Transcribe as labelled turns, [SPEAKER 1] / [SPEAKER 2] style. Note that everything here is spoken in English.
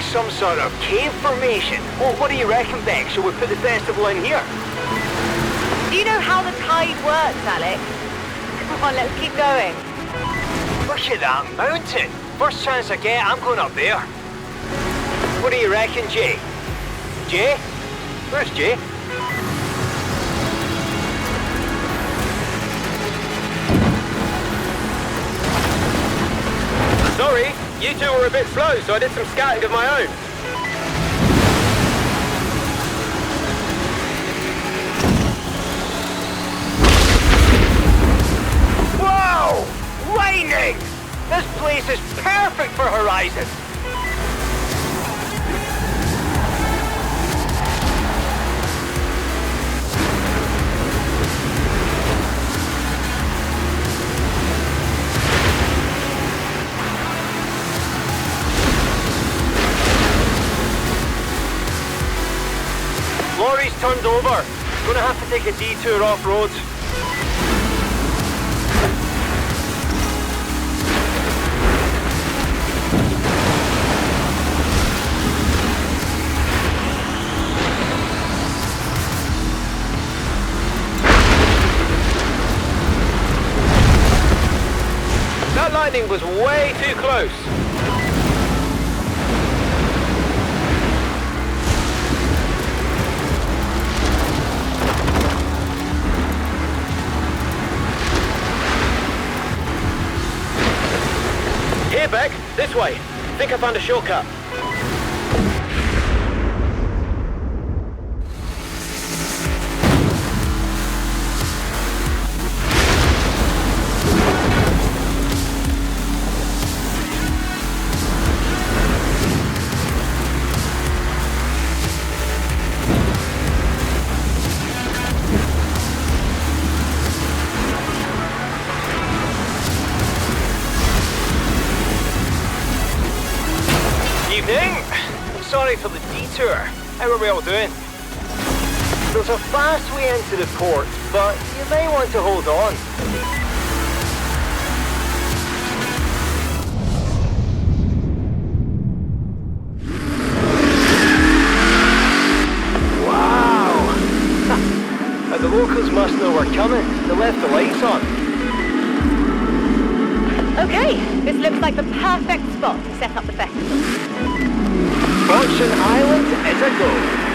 [SPEAKER 1] some sort of cave formation. What do you reckon, Beck? Shall we put the festival in here?
[SPEAKER 2] Do you know how the tide works, Alex? Come on, let's keep going.
[SPEAKER 1] Look at that mountain. First chance I get, I'm going up there. What do you reckon, Jay? Jay? Where's Jay?
[SPEAKER 3] Sorry, you two were a bit slow, so I did some scouting of my own.
[SPEAKER 1] Wow! Lightning! This place is perfect for Horizon! Lorry's turned over. Gonna have to take a detour off-road.
[SPEAKER 3] That lightning was way too close. Here, Beck. This way. Think I found a shortcut.
[SPEAKER 1] Sorry for the detour. How are we all doing? There's a fast way into the port, but you may want to hold on. Wow! Now the locals must know we're coming. They left the lights on.
[SPEAKER 2] Okay, this looks like the perfect spot to set up the festival.
[SPEAKER 1] Fortune Island is a go.